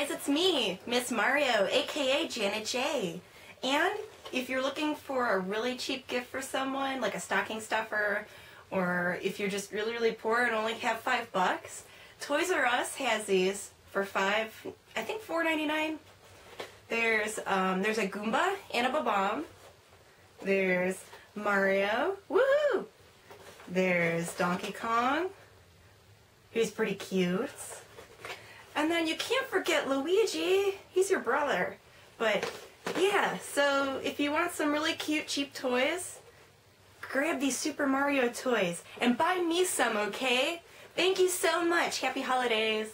guys, it's me, Miss Mario, aka Janet J. And if you're looking for a really cheap gift for someone, like a stocking stuffer, or if you're just really poor and only have $5, Toys R Us has these for $4.99. There's a Goomba and a Bob-omb. There's Mario, woohoo! There's Donkey Kong, who's pretty cute. And then you can't forget Luigi, he's your brother. But yeah, so if you want some really cute, cheap toys, grab these Super Mario toys and buy me some, okay? Thank you so much. Happy holidays.